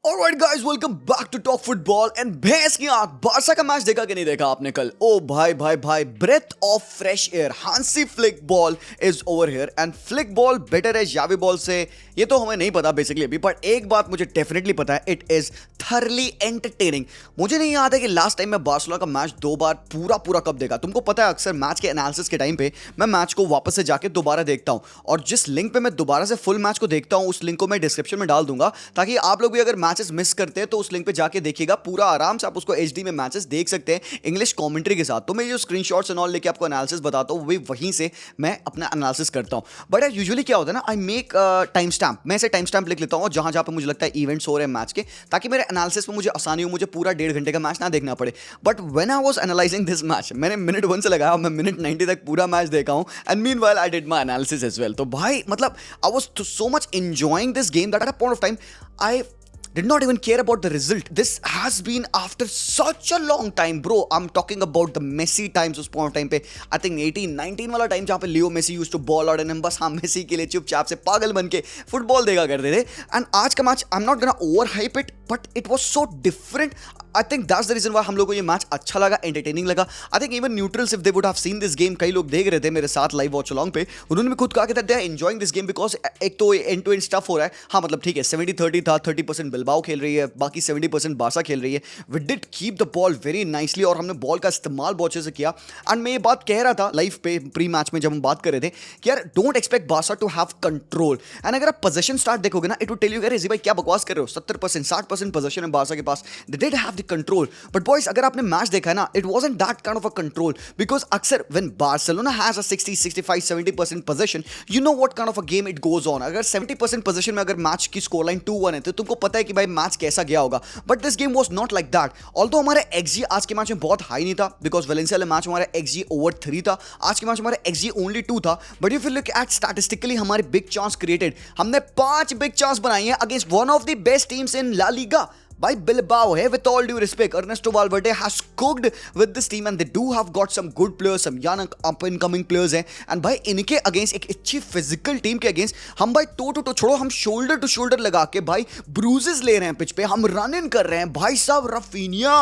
Alright guys, welcome back to Talk Football and भैंस की आंख। बारसा का मैच देखा कि नहीं देखा आपने कल? ओ भाई भाई भाई, breath of fresh air. Hansi Flick ball is over here and Flick ball better है यावी बॉल से, ये तो हमें नहीं पता बेसिकली अभी, बट एक बात मुझे डेफिनेटली पता है, इट इज थरली एंटरटेनिंग। मुझे नहीं याद है कि लास्ट टाइम मैं बार्सिलोना का मैच दो बार पूरा कब देखा। तुमको पता है अक्सर मैच के एनालिसिस के टाइम पे मैं मैच को वापस से जाके दोबारा देखता हूं, और जिस लिंक पे मैं दोबारा से फुल मैच को देखता हूं उस लिंक को मैं डिस्क्रिप्शन में डाल दूंगा, ताकि आप लोग भी अगर मैचेस मिस करते हैं तो उस लिंक पे जाके देखिएगा। पूरा आराम से आप उसको एचडी में मैचेस देख सकते हैं इंग्लिश कमेंट्री के साथ। तो मैं जो स्क्रीनशॉट्स एंड ऑल लेके आपको एनालिसिस बताता हूं, वो वहीं से मैं अपना एनालिसिस करता हूं। बट यार यूजुअली क्या होता है ना, आई मेक टाइम स्टैम्प। मैं ऐसे टाइम स्टैम्प लिख लेता हूं जहां जहां पे मुझे लगता है इवेंट्स हो रहे हैं मैच के, ताकि मेरे एनालिसिस में मुझे आसानी हो, मुझे पूरा 1.5 घंटे का मैच ना देखना पड़े। But when I was analysing this match, मैंने मिनट 1 से लगाया, मैं मिनट 90 तक पूरा मैच देखा हूं, and meanwhile I did my analysis as well. तो भाई मतलब I was so much enjoying this game that at a point of time I did not even care about the result. This has been after such a long time, bro. I'm talking about the Messi times उस point of time पे, I think 18-19 वाला time जहाँ पे Leo Messi used to ball out and हम बस Messi के लिए चुपचाप से पागल बन के फुटबॉल देखा करते थे। एंड आज का match I am not gonna over hype it, but it was so different. I think that's the reason why हम लोगों को ये मैच अच्छा लगा, एंटरटेनिंग लगा। I think even neutrals if they would have seen this game, कई लोग देख रहे थे मेरे साथ लाइव वॉच अलोंग पे, उन्होंने भी खुद कहा कि they are enjoying this game because एक तो एंड टू एंड स्टफ हो रहा है। हाँ मतलब ठीक है 70-30 था, 30% बिल्बाओ खेल रही है, बाकी 70% बार्सा खेल रही है। We did keep the ball very nicely और हमने बॉल का इस्तेमाल बहुत अच्छे से किया। एंड मैं ये बात कह रहा था लाइव पे प्री मैच में जब हम बात कर रहे थे कि यार don't expect Barca to have control. And अगर आप पोजीशन स्टार्ट देखोगे ना, इट वुड टेल यू अरे भाई क्या बकवास कर रहे हो, 70% 60% पोजीशन है बार्सा के पास, they did have the control. But boys अगर आपने मैच देखा है ना, it wasn't that kind of a control, because अक्सर when Barcelona has a 60 65 70% position, you know what kind of a game it goes on. अगर 70% position में अगर match की स्कोर लाइन 2-1 है तो तुमको पता है कि भाई मैच कैसा गया होगा। But this game was not like that. Although हमारा एक्सजी आज के मैच में बहुत हाई नहीं था, बिकॉज वेलेंसिया वाले मैच में हमारा एक्सजी ओवर 3 था, आज के मैच में हमारा एक्सजी ओनली 2 था। But if you look at statistically हमारे बिग चांस क्रिएटेड, हमने 5 बिग चांस बनाई है against one of the best teams in La Liga by Bilbao. Hey, with all due respect, Ernesto Valverde has cooked with this team and they do have got some good players, some young up and coming players हैं। and भाई इनके against एक अच्छी physical team के against हम भाई to to to छोड़ो, हम शोल्डर टू शोल्डर लगा के भाई ब्रूजेस ले रहे हैं पिच पे, हम रन इन कर रहे हैं। भाई साहब रफीनिया,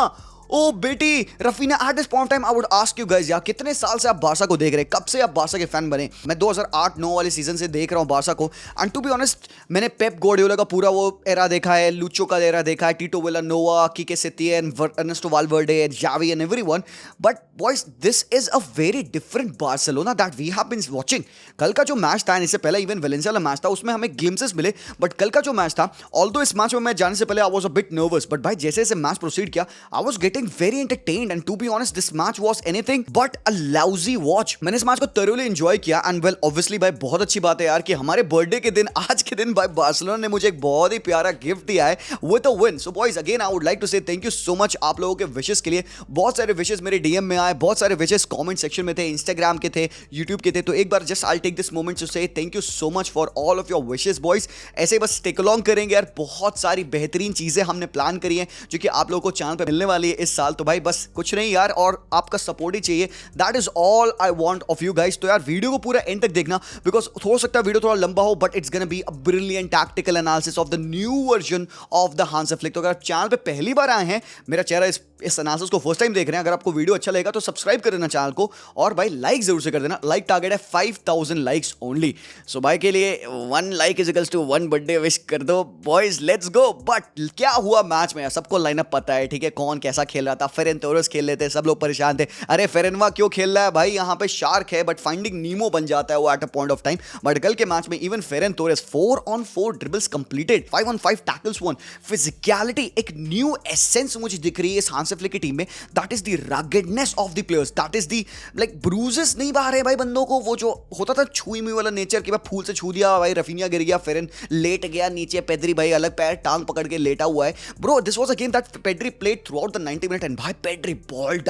ओ बेटी Rafina, eight this point time I would ask you guys, यार कितने साल से आप बार्सा को देख रहे हैं, कब से आप बार्सा के फैन बने? मैं 2008-9 वाले सीजन से देख रहा हूं बार्सा को, एंड टू बी ऑनेस्ट मैंने पेप गार्डियोला का पूरा वो एरा देखा है, लूचो का एरा देखा है, Tito Vilanova, Quique Setien, Ernesto Valverde, Xavi and everyone. But boys this is a very different Barcelona that we have been watching. कल का जो मैच था, इससे पहले इवन वेलेंसिया वाला मैच था, उसमें हमें ग्लिम्सेस मिले, बट कल का जो मैच था, ऑल्दो इस मैच में मैं जाने से पहले I was a bit nervous, but भाई जैसे जैसे मैच प्रोसीड किया I was getting very entertained. And to be honest, this match was anything but a lousy watch. मैंने इस मैच को thoroughly enjoy किया and well obviously भाई बहुत अच्छी बात है यार कि हमारे बर्थडे के दिन, आज के दिन भाई बार्सिलोना ने मुझे एक बहुत ही प्यारा गिफ्ट दिया है with a win. So boys again I would like to say thank you so much आप लोगों के विशेस के लिए। बहुत सारे विशेस मेरे डीएम में आए, बहुत सारे विशेस कमेंट सेक्शन में थे, इंस्टाग्राम के थे, यूट्यूब के थे। तो एक बार just I take this moment to say thank you so much for all of your wishes boys. ऐसे बस टेक अलोंग करेंगे यार, बहुत सारी बेहतरीन चीजें हमने प्लान करी हैं जो कि आप लोगों को चैनल पे मिलने वाली है इस साल। तो भाई बस कुछ नहीं यार, और आपका सपोर्ट ही चाहिए, that is all I want of you guys. तो यार वीडियो को पूरा एंड तक देखना, बिकॉज हो सकता है वीडियो थोड़ा लंबा हो, but it's gonna be a brilliant tactical analysis of the new version of the Hansi flick. तो अगर आप चैनल पे पहली बार आए हैं, मेरा चेहरा इस एनालिसिस को फर्स्ट टाइम देख रहे हैं, अगर आपको वीडियो अच्छा लगेगा तो सब्सक्राइब कर देना चैनल को, और भाई लाइक जरूर से कर देना। लाइक टारगेट है 5000 लाइक्स ओनली। सो भाई के लिए 1 like is equals to 1 birthday wish कर दो बॉयज, लेट्स गो। बट क्या हुआ मैच में सबको लाइनअप पता है, ठीक है, कौन कैसा खेल रहा था। फेरन तोरेस खेल रहे थे, सब लोग परेशान थे, अरे फेरेनवा क्यों खेल रहा है भाई, यहाँ पे शार्क है, बट फाइंडिंग नीमो बन जाता है वो at a point of time. But कल के मैच में even Ferran Torres 4-on-4 dribbles completed, 5-on-5 tackles won, physicality, एक न्यू एसेंस मुझे दिख रही है इस हांसी फ्लिक की टीम में। That is the ruggedness of the players, that is the like bruises नहीं बाहर है भाई बंदों को, वो जो होता था छुई मुई वाला नेचर कि भाई फूल से छू दिया भाई, रफीनिया गिर गया, फेरन लेट गया नीचे, पेद्री भाई अलग पैर टांग पकड़ के लेटा हुआ है। Bro this was a game that Pedri played through out the 20 minute and भाई पेड्री बॉल्ड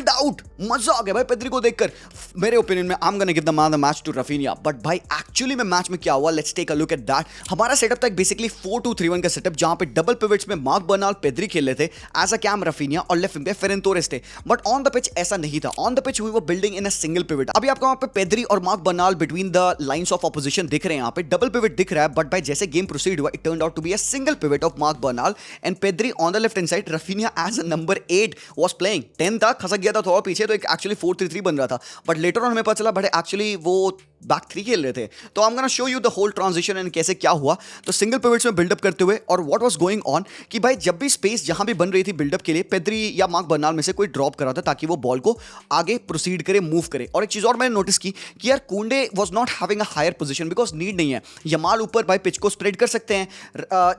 आउट, मजा आ गया भाई पेड्री को देखकर। मेरे ओपिनियन में I am gonna give the man the match to Raphinha, but भाई एक्चुअली में मैच में क्या हुआ, let's take a look at that. हमारा सेटअप था बेसिकली 4-2-3-1 का सेटअप, जहां पे डबल पिवट्स में मार्क बर्नाल पेड्री खेल रहे थे, एज अ कैम रफीनिया और लेफ्ट विंग पे फेरन तोरेस थे। बट ऑन द पिच ऐसा नहीं था, on the pitch we were building in a single pivot. अभी आपको वहां पे पेड्री और mark Bernal between the lines of opposition दिख रहे हैं, यहाँ पे डबल पिवट दिख रहा है, बट भाई जैसे गेम प्रोसीड हुआ it turned out to be a single pivot of Marc Bernal and Pedri on the left hand side. Raphinha as a number 8 was playing. 10 था, खसक गया था थोड़ा पीछे, तो एक एक्चुअली 4-3-3 बन रहा था, बट लेटर ऑन हमें पता चला बट एक्चुअली वो बैक 3 खेल रहे थे। तो I am gonna show you the whole transition and कैसे क्या हुआ। तो सिंगल पिवट्स में बिल्डअप करते हुए और व्हाट वाज गोइंग ऑन कि भाई जब भी स्पेस जहां भी बन रही थी बिल्डअप के लिए, पेड्री या मार्क बर्नाल में से कोई ड्रॉप करा था ताकि वो बॉल को आगे प्रोसीड करे, मूव करे। और एक चीज और मैंने नोटिस की कि यार Kounde was not having a higher position because need नहीं है। यमाल ऊपर भाई पिच को स्प्रेड कर सकते हैं।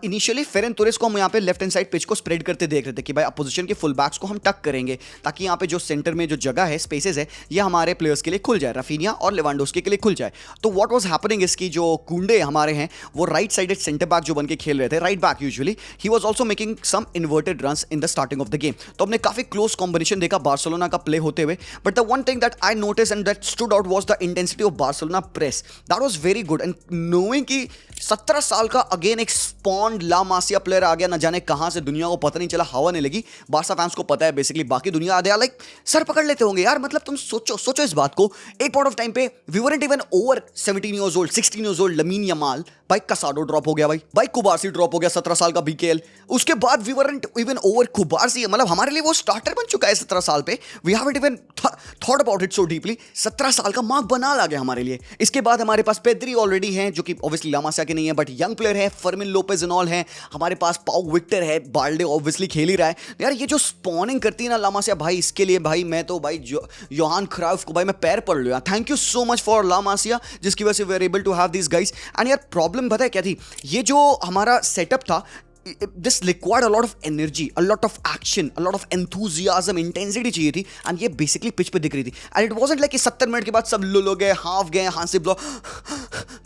इनिशियली फेरन तोरेस को हम यहाँ पे लेफ्ट हैंड साइड पिच को स्प्रेड करते देख रहे थे कि भाई अपोजिशन के फुल बैक्स को हम टक करेंगे ताकि यहाँ पे जो सेंटर में जो जगह है, स्पेसेस है, ये हमारे प्लेयर्स के लिए खुल जाए, रफीनिया और लेवांडोस्की के लिए खुल जाए। तो व्हाट वाज हैपनिंग इसकी जो कुंडे हमारे हैं वो राइट साइडेड सेंटर बैक जो बन के खेल रहे थे, right back usually, he was also making some inverted runs in the starting of the game. तो हमने काफी क्लोज कॉम्बिनेशन देखा बार्सिलोना का प्ले होते हुए, but the one thing that I notice and that stood out was the intensity of Barcelona press. That was very good and knowing कि 17 साल का अगेन एक स्पॉन्ड ला मासिया प्लेयर आ गया, न जाने कहां से, दुनिया को पता नहीं चला, हवा नहीं लगी। बार्सा फैंस को पता है बेसिकली, बाकी दुनिया आधे लाइक सर पकड़ लेते होंगे यार। मतलब तुम सोचो इस बात को, एक पॉइंट ऑफ टाइम पे we weren't even over 17 years old, 16 years old, Lamine Yamal, भाई कसाडो ड्रॉप हो गया, भाई कुबारसी ड्रॉप हो गया, 17 साल का बीकेएल। उसके बाद we weren't even over Cubarsi, मतलब हमारे लिए वो स्टार्टर बन चुका है 17 साल पे। We haven't even thought about it so deeply. 17 साल का मार्क बर्नाल आ गया हमारे लिए। इसके बाद हमारे पास पेड्री ऑलरेडी हैं जो कि ऑब्वियसली ला मासिया के नहीं है बट यंग प्लेयर है, फर्मिन लोपेज एंड ऑल है। हमारे पास पाउ विक्टर है, बाल्डे ऑब्वियसली खेल ही रहा है यार। ये जो स्पॉनिंग करती है ना ला मासिया भाई, इसके लिए भाई मैं तो भाई योहान क्राइफ को भाई मैं पैर पड़ लूँ। Thank you so much for La Masia, जिसकी वजह से we are able to have this guys. And यार प्रॉब्लम पता है क्या थी, ये जो हमारा सेटअप था, this required a lot of energy, a lot of action, a lot of enthusiasm, intensity चाहिए थी, and ये basically पिच पे दिख रही थी। and it wasn't like कि 70 मिनट के बाद सब लुल हो गए, हाफ गए, हांसी ब्लॉक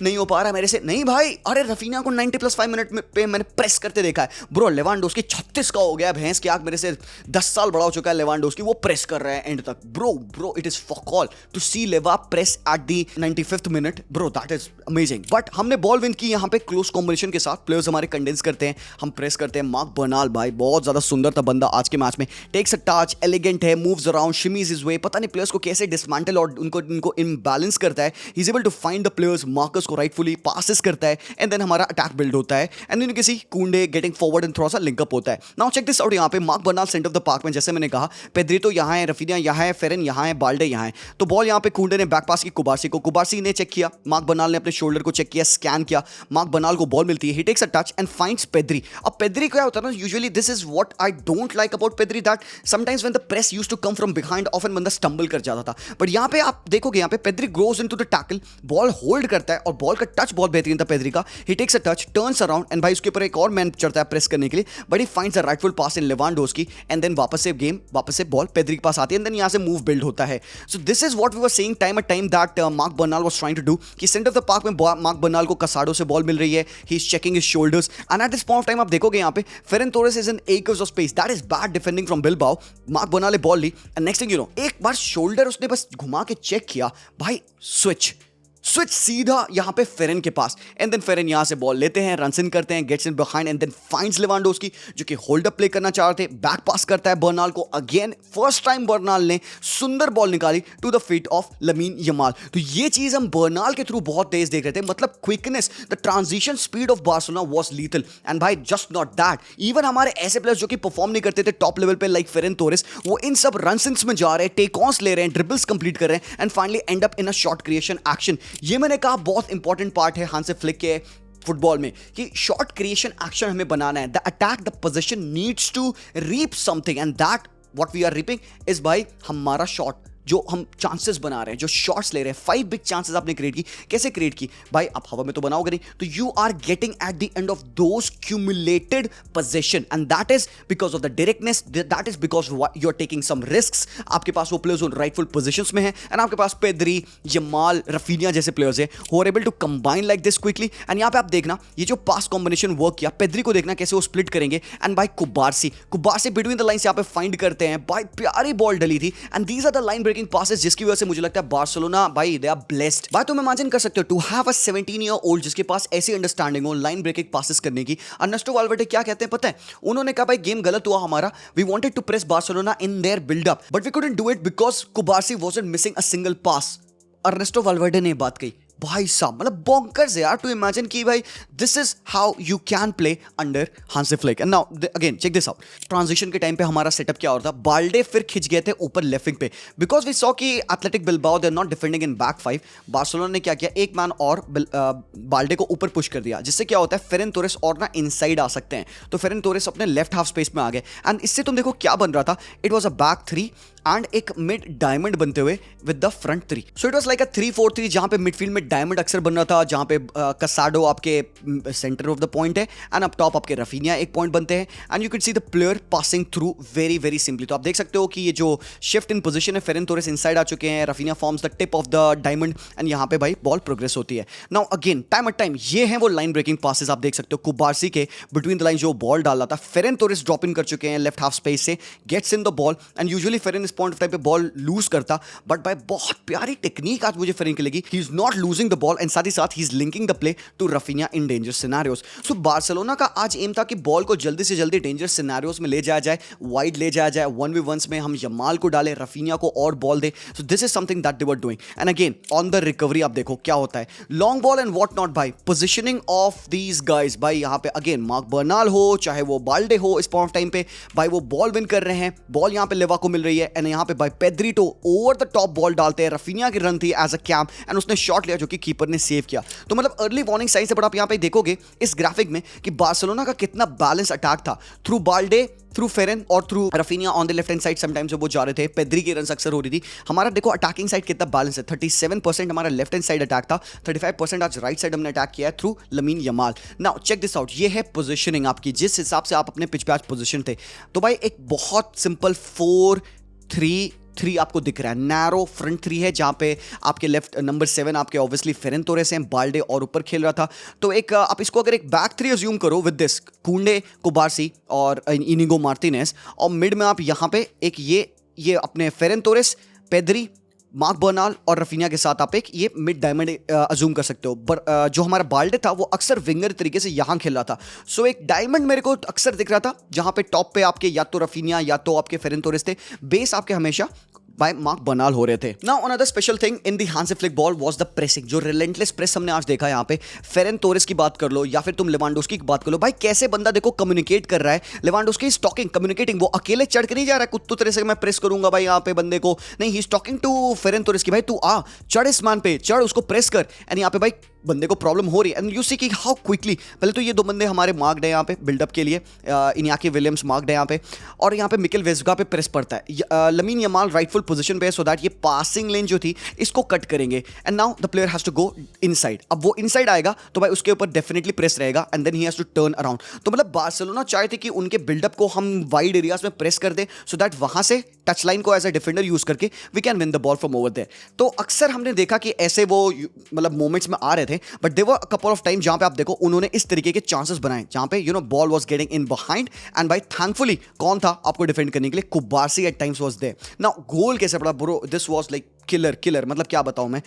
नहीं हो पा रहा मेरे से, नहीं भाई। अरे रफीना को 90+5 मिनट पे मैंने प्रेस करते देखा है ब्रो। लेवांडोस्की 36 का हो गया, भैंस की आंख, मेरे से 10 साल बड़ा हो चुका है लेवांडोस्की, वो प्रेस कर रहा है एंड तक। Bro it is for call to see Lewa press at the 95th minute, bro that is amazing. But हमने बॉल विन की यहाँ पे क्लोज कॉम्बिनेशन के साथ, प्लेयर्स हमारे कंडेंस करते हैं, हम प्रेस करते हैं। मार्क बर्नाल भाई बहुत ज्यादा सुंदर था बंदा आज के मैच में, टेक्स अ टच, एलिगेंट है, मूव्स अराउंड, शिमीज हिज वे, पता नहीं प्लेयर्स को कैसे डिसमेंटल और उनको इम्बैलेंस करता है। He is able to find the players, markers को राइटफुली पासेस करता है एंड देन हमारा अटैक बिल्ड होता है एंड देन किसी कुंडे गेटिंग फॉरवर्ड एंड थोड़ा सा लिंकअप होता है। नाउ चेक दिस आउट, यहाँ पे mark Bernal centre of the park में, जैसे मैंने कहा पेड्री तो यहाँ है, रफीनिया यहाँ है, फेरन यहाँ है, बाल्डे यहाँ है। तो बॉल यहाँ पे कुंडे ने बैक पास की कुबारसी को, कुबारसी ने चेक किया, मार्क बर्नाल ने अपने शोल्डर को चेक किया, स्कैन किया, मार्क बर्नाल को बॉल मिलती है, he takes a touch and finds Pedri. अब पेड्री क्या होता है ना, usually this is what I don't like about Pedri, that sometimes when the press used to come from behind often बंदा stumble कर जाता था। बट यहाँ पे आप देखोगे, यहाँ पे Pedri grows into the tackle, ball hold करता है और बॉल का टच बहुत बेहतरीन था पेड्री का। he takes a touch, turns around and भाई उसके ऊपर एक और मैन चढ़ता है प्रेस करने के लिए, but he finds a rightful pass in Lewandowski and then वापस से बॉल पेड्री के पास आती है एंड देन यहाँ से मूव बिल्ड होता है। So this is what we were saying time at time that Mark Bernal was trying to do, कि सेंटर ऑफ द पार्क में मार्क बर्नाल को कसाडो से बॉल मिल रही है, he is checking his shoulders and at this point of time आप देखोगे यहाँ पे Ferran Torres is in acres of space, that is bad defending from Bilbao। Mark Bernal ने बॉल ली and next thing you no, एक बार shoulder उसने बस घुमा के चेक किया, भाई स्विच सीधा यहाँ पे फेरन के पास एंड देन फेरन यहाँ से बॉल लेते हैं, रन इन करते हैं, gets in behind and then finds Lewandowski जो कि होल्ड अप प्ले करना चाह रहे थे, बैक पास करता है बर्नाल को। अगेन फर्स्ट टाइम बर्नाल ने सुंदर बॉल निकाली to the feet of Lamine Yamal. तो ये चीज हम बर्नाल के थ्रू बहुत तेज देख रहे थे, मतलब quickness, the transition speed of Barcelona was lethal. And भाई जस्ट नॉट दैट, इवन हमारे ऐसे प्लेयर्स जो कि परफॉर्म नहीं करते थे टॉप लेवल पे लाइक फेरन तोरेस, वो इन सब रन में जा रहे हैं, टेक ऑन्स ले रहे हैं, ड्रिबल्स कंप्लीट कर रहे हैं and finally and up in a shot creation action. ये मैंने कहा बहुत इंपॉर्टेंट पार्ट है हांसी फ्लिक के फुटबॉल में कि शॉट क्रिएशन एक्शन हमें बनाना है। The attack, the position needs to reap something and that what we are reaping is भाई हमारा शॉट जो हम चांसेस बना रहे हैं, जो शॉट्स ले रहे हैं, 5 बिग चांसेस आपने क्रिएट की। कैसे क्रिएट की भाई? आप हवा में तो बनाओगे नहीं, तो you are getting at the end of those cumulated position, and that is because of the directness, that is because you are taking some risks. आपके पास वो प्लेयर्स राइटफुल पोजीशंस में है, एंड आपके पास पेद्री, यमाल, रफीनिया जैसे players है who are able to combine like this quickly. And यहाँ पे आप देखना ये जो पास कॉम्बिनेशन वर्क किया, पेद्री को देखना कैसे वो स्प्लिट करेंगे, एंड भाई कुबारसी बिटवीन द लाइंस यहाँ पे फाइंड करते हैं भाई, प्यारी बॉल डली थी। And these are the line breaking passes जिसकी वजह से मुझे लगता है बार्सिलोना भाई दे आर ब्लेस्ड। भाई तुम इमेजिन कर सकते हो to have a 17 year old जिसके पास ऐसी अंडरस्टैंडिंग हो लाइन ब्रेकिंग पासेस करने की। अर्नेस्टो वाल्वेर्डे क्या कहते हैं पता है? उन्होंने कहा भाई गेम गलत हुआ हमारा, we wanted to press Barcelona in their build up but we couldn't do it because Cubarsi wasn't missing a single pass. Ernesto Valverde ने बात कही भाई साहब, मतलब बॉन्कर्स है यार टू इमेजिन कि भाई this is how you can play under Hansi Flick. And now again check this out, transition के टाइम पे हमारा सेटअप क्या होता था, बाल्डे फिर खिंच गए थे ऊपर लेफ्ट विंग पे बिकॉज वी सॉ कि Athletic Bilbao they are not defending in back 5। Barcelona ने क्या किया, एक मैन और बाल्डे को ऊपर पुश कर दिया, जिससे क्या होता है फेरन तोरेस और ना इनसाइड आ सकते हैं, तो फेरन तोरेस अपने लेफ्ट हाफ स्पेस में आ गए। एंड इससे तुम देखो क्या बन रहा था, it was a back 3 and एक मिड डायमंड बनते हुए with the front 3। So it was like अ 3-4-3 जहां पे मिडफील्ड में डायमंड अक्सर बन रहा था, जहां पे कसाडो आपके सेंटर ऑफ द पॉइंट है एंड अप टॉप आपके रफीनिया एक पॉइंट बनते हैं, and you can see the player passing through very very simply. तो आप देख सकते हो कि ये जो शिफ्ट इन पोजीशन है, फेरन तोरेस इनसाइड आ चुके हैं, Raphinha forms the tip of the diamond, and यहां पे भाई बॉल प्रोग्रेस होती है। Now again time at time ये है वो लाइन ब्रेकिंग पासेस आप देख सकते हो, कुबारसी के बिटवीन द लाइन जो बॉल डाल रहा था, फेरन तोरेस ड्रॉप इन कर चुके हैं लेफ्ट हाफ स्पेस से, gets in the ball, and usually Ferran इस पॉइंट ऑफ टाइम पे बॉल लूज करता, बट भाई बहुत प्यारी टेक्निक आज मुझे फेरन की लगी, he is not losing the ball and साथ ही साथ he is linking the play to Raphinha in danger scenarios. So Barcelona का आज एम था कि बॉल को जल्दी से जल्दी डेंजर सिनेरियोस में ले जाया जाए, वाइड ले जाया जाए, 1v1s में हम यमाल को डालें, रफीनिया को और ball they. So this is something that they were doing. And again on the recovery आप देखो क्या होता है, long ball and what not भाई, पोजीशनिंग ऑफ दीज गाइज भाई, यहां पे अगेन मार्क बर्नाल हो चाहे वो बाल्डे हो, इस पॉइंट ऑफ टाइम पे भाई वो बॉल विन कर रहे हैं, बॉल यहां पे लेवा को मिल रही है, एंड यहां पे भाई पेद्रिटो ओवर द टॉप बॉल डालते हैं, रफीनिया की रन थी एज अ कैम एंड उसने शॉट लिया जो कि कीपर ने सेव किया। तो मतलब अर्ली वार्निंग साइन से बड़ा आप यहां पे देखोगे इस ग्राफिक में कि बार्सिलोना का कितना बैलेंस अटैक था, थ्रू बाल्डे, थ्रू फेरन और through Raphinha on the left hand side sometimes वो जा रहे थे, पेद्री की रन अक्सर हो रही थी। हमारा देखो अटैकिंग साइड कितना बैलेंस है, 37% हमारा लेफ्ट हैंड साइड अटैक था, 35% आज राइट साइड हमने अटैक किया है through Lamine Yamal. Now check this out, ये है पोजीशनिंग आपकी, जिस हिसाब से आप अपने पिच पे आज पोजीशन थे। तो भाई एक बहुत सिंपल 4-3-3 आपको दिख रहा है, नैरो फ्रंट 3 है जहां पे आपके लेफ्ट नंबर 7 आपके ऑब्वियसली फेरन तोरेस हैं, बाल्डे और ऊपर खेल रहा था। तो एक आप इसको अगर एक बैक 3 अज्यूम करो विद दिस कुंडे, कुबारसी और इनिगो मार्टिनेज, और मिड में आप यहां पे एक ये अपने फेरन तोरेस, पेद्री, मार्क बर्नाल और रफीनिया के साथ आप एक ये मिड डायमंड अज्यूम कर सकते हो। जो हमारा बाल्डे था वो अक्सर विंगर तरीके से यहां खेल रहा था। सो एक डायमंड मेरे को अक्सर दिख रहा था जहां पे टॉप पे आपके या तो रफीनिया या तो आपके फेरन तोरेस थे, बेस आपके हमेशा बाय मार्क बर्नाल हो रहे थे। Now another special thing in the Hansi Flick ball was the pressing, जो रिलेंटलेस प्रेस हमने आज देखा यहाँ पे। फेरन तोरेस की बात कर लो या फिर तुम लेवांडोस्की की बात कर लो, भाई कैसे बंदा देखो कम्युनिकेट कर रहा है। लेवांडोस्की इज टॉकिंग, कम्युनिकेटिंग, वो अकेले चढ़ के नहीं जा रहा है कुत्तू तरह से मैं प्रेस करूंगा भाई यहाँ पे बंदे को, नहीं, he is talking to Ferran Torres की भाई तू आ, चढ़ इस मैन पे, चढ़, उसको प्रेस कर। एंड यहाँ पे भाई बंदे को प्रॉब्लम हो रही है, एंड यू सी कि हाउ क्विकली, पहले तो ये 2 बंदे हमारे मार्क्ड है यहाँ पे बिल्डअप के लिए, इनियाकी विलियम्स मार्क्ड है यहाँ पे, और यहाँ पे मिकेल वेस्गा पे प्रेस पड़ता है, लमीन यमाल राइटफुल पोजीशन पे है, सो दैट ये पासिंग लेन जो थी इसको कट करेंगे, and now the player has to go inside. अब वो इनसाइड आएगा तो भाई उसके ऊपर डेफिनेटली प्रेस रहेगा, and then he has to turn around. तो मतलब बार्सिलोना चाहते कि उनके बिल्डअप को हम वाइड एरियाज में प्रेस कर दें, सो दैट वहां से टच लाइन को एज अ डिफेंडर यूज करके we can win the ball from over there. तो अक्सर हमने देखा कि ऐसे वो मतलब मोमेंट्स में आ रहे थे, but they were couple of time जहां पे आप देखो उन्होंने इस तरीके के चांसेस बनाए जहां पे ball was getting in behind, and भाई थैंकफुली कौन था आपको डिफेंड करने के लिए, Cubarsi at times was there. Now goal कैसे पड़ा bro, this was like killer, मतलब क्या बताऊं मैं।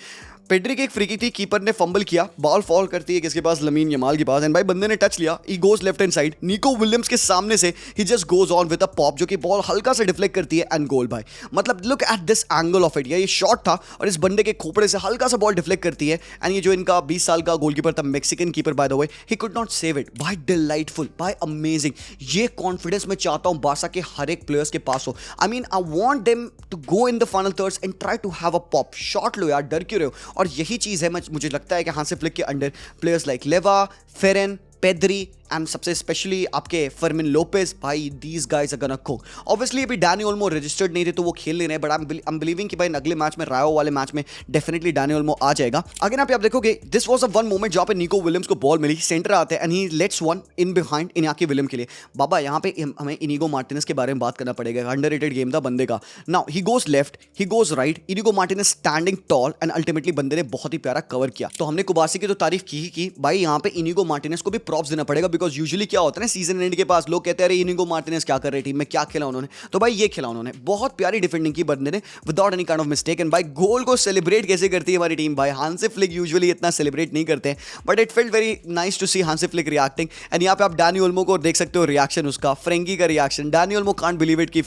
पेड्री की एक फ्री किक थी, कीपर ने फंबल किया, बॉल फॉल करती है किसके पास, लमीन यमाल के पास, एंड भाई बंदे ने टच लिया, he goes left hand side, Nico Williams के सामने से he just goes on with a pop, जो कि बॉल हल्का सा डिफ्लेक्ट करती है एंड गोल भाई। मतलब look at this angle of it, ये शॉट था और इस बंदे के खोपड़े से हल्का सा बॉल डिफ्लेक्ट करती है, एंड ये जो इनका 20 साल का गोलकीपर था, Mexican keeper by the way, he could not save it भाई। डिलाइटफुल भाई, अमेजिंग। ये कॉन्फिडेंस मैं चाहता हूं बार्सा के हर एक प्लेयर्स के पास हो। I mean I want them to go in the final thirds and try to have a pop shot. लो यार, डर क्यों रहे हो? और यही चीज है मुझे लगता है कि हांसी फ्लिक के under players like Lewa, Ferran, Pedri and सबसे स्पेशली आपके फर्मिन लोपेज, भाई these guys are gonna cook. Obviously अभी डैनी ओल्मो रजिस्टर्ड नहीं थे तो वो खेल नहीं रहे, बट आई एम बिलीविंग कि भाई अगले मैच में, रायो वाले मैच में डेफिनेटली डैनी ओल्मो आ जाएगा। अगर यहाँ पे आप देखोगे this was a one moment जहाँ पे निको विलियम्स को बॉल मिली, सेंटर आते हैं and he lets one in behind Inaki William के लिए। बाबा यहाँ पे हमें इनिगो मार्टिनेज के बारे में बात करना पड़ेगा, अंडररेटेड गेम था बंदे का। Now he goes left, he goes right, Inigo Martinez standing tall and ultimately बंदे ने बहुत ही प्यारा कवर किया। तो हमने कुबासी की तो तारीफ की ही की, भाई यहाँ पे इनिगो मार्टिनेज को भी प्रॉप्स देना पड़ेगा, बिकॉज यूजुअली क्या होता है ना सीजन एंड के पास लोग कहते हैं अरे इनिगो मार्टिनेज क्या कर रही टीम में, क्या खेला उन्होंने, तो भाई ये खेला उन्होंने, बहुत प्यारी डिफेंडिंग की बंदे ने without any kind of mistake. And भाई गोल को सेलिब्रेट कैसे करती है हमारी टीम, भाई हांसी फ्लिक यूजुअली इतना सेलिब्रेट नहीं करते हैं, but it felt very nice to see Hansi Flick reacting. And यहाँ पे आप डैनी ओल्मो को देख सकते हो रिएक्शन उसका, फ्रेंकी का reaction, Danny Olmo can't believe it कि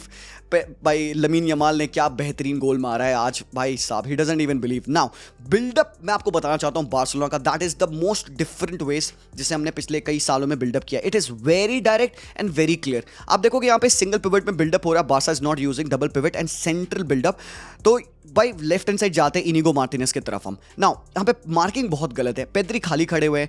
भाई लमीन यमाल ने क्या बेहतरीन गोल मारा है आज, भाई साहब he doesn't even believe. Now buildup मैं आपको बताना चाहता हूं बार्सिलोना का, that is the most different ways जिसे हमने पिछले कई सालों में बिल्डअप किया। It is very direct and very clear. आप देखोगे यहाँ पे सिंगल पिवट में बिल्डअप हो रहा है, Barca is not using double pivot and central buildup. तो भाई लेफ्ट हैंड साइड जाते हैं इनिगो मार्टिनेज की तरफ हम। नाउ यहाँ पे मार्किंग बहुत गलत है, पेद्री खाली खड़े हुए हैं,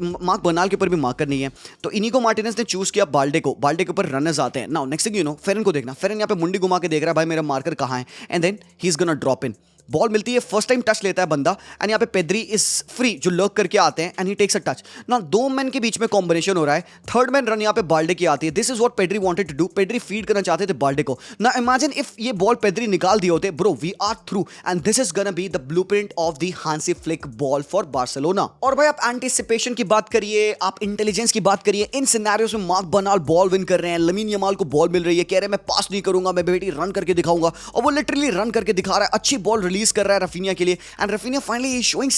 मार्क बर्नाल के ऊपर भी मार्कर नहीं है, तो इनिगो मार्टिनेज ने चूज किया बाल्डे को, बाल्डे के ऊपर रनर्स आते हैं। Now next thing you know Ferran को देखना, फेरन यहाँ पे मुंडी घुमा के देख रहा है भाई मेरा मार्कर कहाँ है, and then he is gonna drop in. Ball मिलती है, फर्स्ट टाइम टच लेता है बंदा, एंड यहाँ पे पेद्री इज फ्री जो लर्क करके आते हैं and he takes a touch. ना दो मैन के बीच में कॉम्बिनेशन हो रहा है, थर्ड मैन रन यहाँ पे बाल्डे की आती है। This is what Pedri wanted to do, Pedri फीड करना चाहते थे बाल्डे को। ना इमेजिन इफ ये बॉल पेद्री निकाल दिए होते, bro we are through and this is gonna be the blueprint of the Hansi Flick ball for Barcelona. और भाई आप एंटिसिपेशन की बात करिए, आप इंटेलिजेंस की बात करिए, इन सिनेरियोस में मार्क बर्नाल बॉल विन कर रहे हैं, लमीन यमाल को बॉल मिल रही है, कह रहे हैं मैं पास नहीं करूंगा, मैं बेटी रन करके दिखाऊंगा, और वो लिटरली रन करके दिखा रहा है, अच्छी बॉल रिलीज कर रहा है रफीनिया के लिए, and Raphinha finally he showing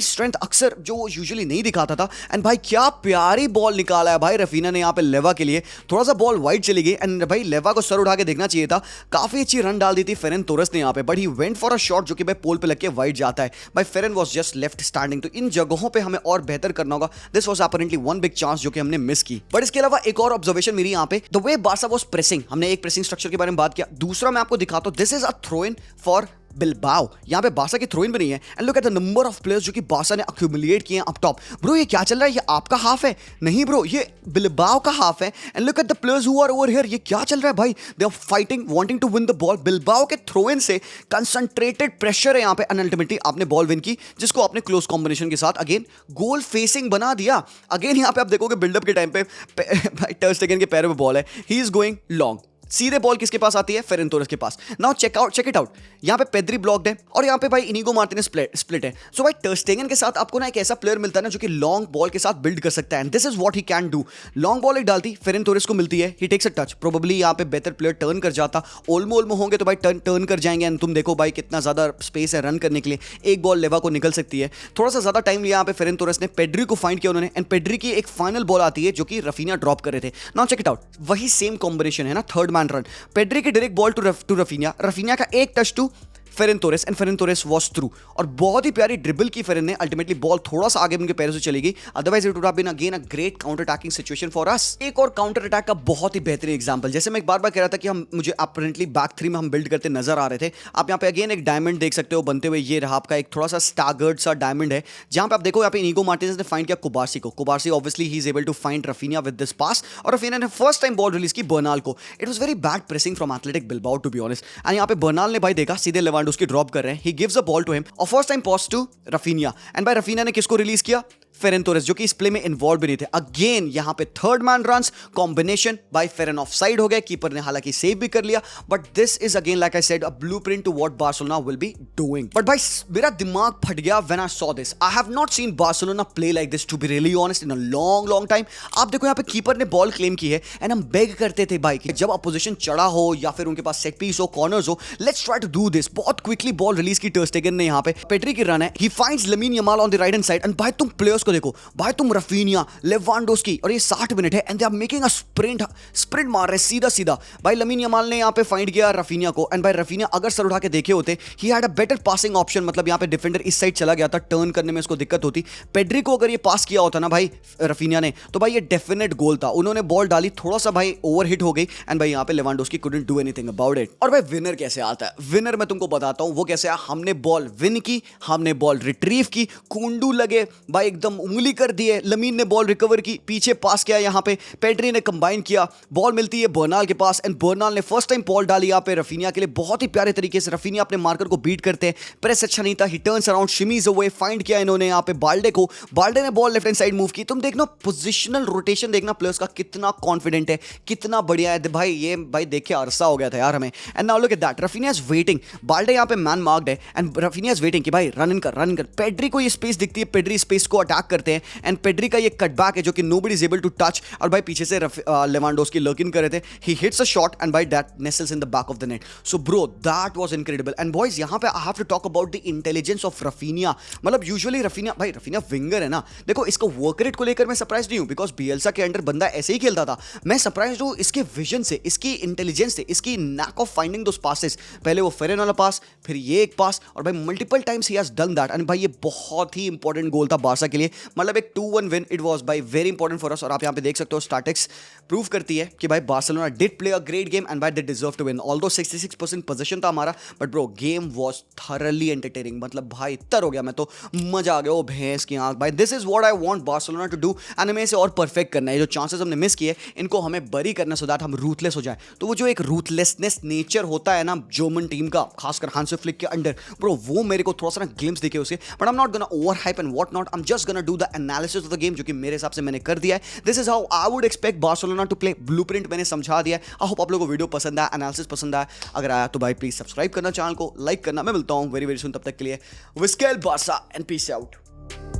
strength अक्सर जो वो यूजुअली नहीं दिखाता था। एंड भाई क्या प्यारी बॉल निकाला है भाई रफीना ने यहाँ पे लेवा के लिए, थोड़ा सा बॉल वाइड चली गई एंड भाई लेवा को सर उठा के देखना चाहिए था, काफी अच्छी रन डाल दी थी फेरन तोरस ने यहाँ पे, but he went for a shot जो कि भाई पोल पे लग के वाइड जाता है। भाई फेरन वाज जस्ट लेफ्ट स्टैंडिंग, तो इन जगहों पे हमें और बेहतर करना होगा। This was apparently one big chance जो कि हमने मिस की। बट इसके अलावा एक और ऑब्जर्वेशन मेरी यहाँ पे, the way Barca was pressing, हमने एक प्रेसिंग स्ट्रक्चर के बारे में बात किया, दूसरा मैं आपको दिखाता हूं, this is a throw in for Bilbao. यहाँ पे बार्सा की थ्रो इन बनी है and look at the number of players जो कि बार्सा ने अक्यूमुलेट किए हैं अप टॉप। ब्रो ये क्या चल रहा है, ये आपका हाफ है? नहीं ब्रो, ये बिल्बाओ का हाफ है। And look at the players who are over here, ये क्या चल रहा है भाई, they are fighting wanting to win the ball. Bilbao के थ्रो इन से कंसंट्रेटेड प्रेशर है यहाँ पे, एंड अल्टीमेटली आपने बॉल विन की, जिसको आपने क्लोज कॉम्बिनेशन के साथ अगेन गोल फेसिंग बना दिया। अगेन यहाँ पे आप देखोगे बिल्डअप के टाइम पे भाई टर स्टेगन के पैरों पे बॉल है, ही इज गोइंग लॉन्ग, सीधे बॉल किसके पास आती है, फेरन तोरस के पास। नाउ चेक इट आउट, यहाँ पे पेद्री ब्लॉक्ड है और यहाँ पे भाई इनिगो मार्टिनेज स्प्लिट है। सो भाई टर स्टेगन के साथ आपको ना एक ऐसा प्लेयर मिलता है ना जो कि लॉन्ग बॉल के साथ बिल्ड कर सकता है, and this is what he can do. Long ball एक डालती, फेरन तोरस को मिलती है, he takes a touch, probably यहाँ पे बेहतर प्लेयर टर्न कर जाता, ओल्मो होंगे तो भाई टर्न कर जाएंगे, एंड तुम देखो भाई कितना ज्यादा स्पेस है रन करने के लिए, एक बॉल लेवा को निकल सकती है। थोड़ा सा ज्यादा टाइम लिया यहाँ पे फेरन तोरस ने, पेड्री को फाइंड किया उन्होंने, एंड पेड्री की एक फाइनल बॉल आती है जो कि रफीनिया ड्रॉप कर रहे थे। नाउ चेक इट आउट, वही सेम कॉम्बिनेशन है ना, थर्ड मैन रन, पेड्री की direct ball to Raphinha, Raphinha का एक touch to Ferran Torres and Ferran Torres was through, और बहुत ही प्यारी ड्रिबल की फेरन ने, अल्टीमेटली बॉल थोड़ा सा आगे उनके पैरों से चली गई, otherwise it would have been again a great counter attacking situation for us. एक और काउंटर अटैक का बहुत ही बेहतरीन एग्जांपल, जैसे मैं एक बार कह रहा था कि हम मुझे अपरेंटली बैक थ्री में हम बिल्ड करते नजर आ रहे थे। आप यहाँ पे अगेन एक डायमंड देख सकते हो बनते हुए, ये रहा आपका एक थोड़ा सा स्टैगर्ड सा डायमंड है, जहां पे आप देखो यहाँ पे इनिगो मार्टिनेज ने फाइंड किया कुबार्सी को, Cubarsi obviously he is able to find Raphinha with this pass, और रफीनिया ने फर्स्ट टाइम बॉल रिलीज की बर्नाल को। It was very bad pressing from Athletic Bilbao to be honest, and यहाँ पे Bernal ने भाई देखा सीधे लेवांडोस्की ड्रॉप कर रहे हैं, he gives a ball to him और first time pass to Rafinha, and by Rafinha ने किसको रिलीज किया, फेरन तोरेस, जो कि इस प्ले में इन्वॉल्व भी नहीं थे। अगेन यहाँ पे third man runs combination by Ferran off side हो गया, कीपर ने हालांकि सेव भी कर लिया, but this is again like I said a blueprint to what Barcelona will be doing. But भाई मेरा दिमाग फट गया when I saw this, I have not seen Barcelona play like this to be really honest in a long time. आप देखो यहाँ पे keeper ने बॉल क्लेम की है, एंड हम बेग करते थे भाई कि जब अपोजिशन चढ़ा हो या फिर उनके पास सेट पीस हो, कॉर्नर्स हो, let's try to do this. बहुत क्विकली बॉल रिलीज की टर स्टेगन ने, यहाँ पे पेड्री की रन है, he finds lamin Yamal on the right hand side, and भाई तुम प्लेयर्स को देखो भाई, तुम रफीनिया, लेवांडोस्की, और ये 60 मिनट है and they are making a sprint मार रहे सीधा भाई। लमीन यमाल ने यहाँ पे फाइंड किया रफीनिया को, एंड भाई रफीनिया अगर सर उठा के देखे होते, he had a better passing option, मतलब यहाँ पे डिफेंडर इस साइड चला गया था, टर्न करने में इसको दिक्कत होती। पेड्री को अगर ये पास किया होता ना भाई रफीनिया ने, तो भाई ये डेफिनेट गोल था। उन्होंने बॉल डाली, थोड़ा सा भाई ओवर हिट हो गई, एंड भाई यहाँ पे Lewandowski couldn't do anything about it. और भाई विनर कैसे आता है, विनर मैं तुमको बताता हूँ वो कैसे है। हमने बॉल विन की, हमने बॉल रिट्रीव की, कुंडू लगे भाई, एकदम एकदम उंगली कर दी है। लमीन ने बॉल रिकवर की, पीछे पास किया, यहाँ पे पेड्री ने कंबाइन किया, बॉल मिलती है बर्नाल के पास एंड बर्नाल ने फर्स्ट टाइम बॉल डाली यहाँ पे रफीनिया के लिए बहुत ही प्यारे तरीके से। रफीनिया अपने मार्कर को बीट करते हैं, प्रेस अच्छा नहीं था, he turns around, shimmies away, find किया इन्होंने यहाँ पे बाल्डे को, बाल्डे ने ball left hand side move की। तुम देखना पोजिशनल रोटेशन, देखना प्लेयर्स का कितना कॉन्फिडेंट है, कितना बढ़िया है भाई। ये भाई देख के अरसा हो गया था यार हमें। And now look at that, Raphinha is waiting, Balde यहाँ पे मैन मार्क्ड है एंड रफीनिया इज वेटिंग कि भाई रन इन कर, रन इन कर। पेड्री को ये स्पेस दिखती है, पेड्री स्पेस को अटैक करते हैं एंड पेड्री का ये कटबैक है जो कि nobody is able to touch. और भाई पीछे से लेवांडोस्की लर्क इन कर रहे थे, he hits a shot and भाई that nestles in the back of the net. So bro that was incredible. And boys यहाँ पे I have to talk about the intelligence of Raphinha. मतलब usually Raphinha, भाई Raphinha winger है ना, देखो इसका work rate को लेकर मैं सरप्राइज नहीं हूं बिकॉज बियल्सा के अंडर बंदा ऐसे ही खेलता था। मैं सरप्राइज हूं इसके विजन से, इसकी इंटेलिजेंस से, इसकी NAAC of finding those passes. पहले वो फेरन वाला पास, फिर ये एक पास, और भाई multiple times he has done that. And भाई ये बहुत ही इंपॉर्टेंट गोल था बार्सा के लिए, मतलब एक 2-1 विन इट वाज भाई वेरी इंपॉर्टेंट फॉर अस। और आप यहां पे देख सकते हो स्टैटिस्टिक्स प्रूव करती है कि भाई Barcelona did play a great game and भाई they deserve to win. Although 66% possession था हमारा, but bro game was thoroughly entertaining. मतलब भाई तर हो गया, मैं तो मजा आ गया। ओ भैंस की आंख भाई, this is what I want Barcelona to do and हमें इसे और परफेक्ट करना है। जो चांसेस हमने मिस किए इनको हमें बरी करना सो दैट हम रूथलेस हो जाए। तो वो जो एक रूथलेसनेस नेचर होता है ना जर्मन टीम का, खासकर हांसी फ्लिक के अंडर, ब्रो वो मेरे को थोड़ा सा ना ग्लिम्स दिखे उसे। But I am not gonna over hype and what not, I am just gonna do the analysis of the game, जो कि मेरे हिसाब से मैंने कर दिया है। This is how I would expect Barcelona to play, blueprint मैंने समझा दिया है। आई होप आप लोगों को वीडियो पसंद आया, एनालिसिस पसंद आया। अगर आया तो भाई प्लीज सब्सक्राइब करना, चैनल को लाइक करना। मैं मिलता हूं वेरी वेरी सुन, तब तक के लिए विस्केल बार्सा एंड पीस आउट।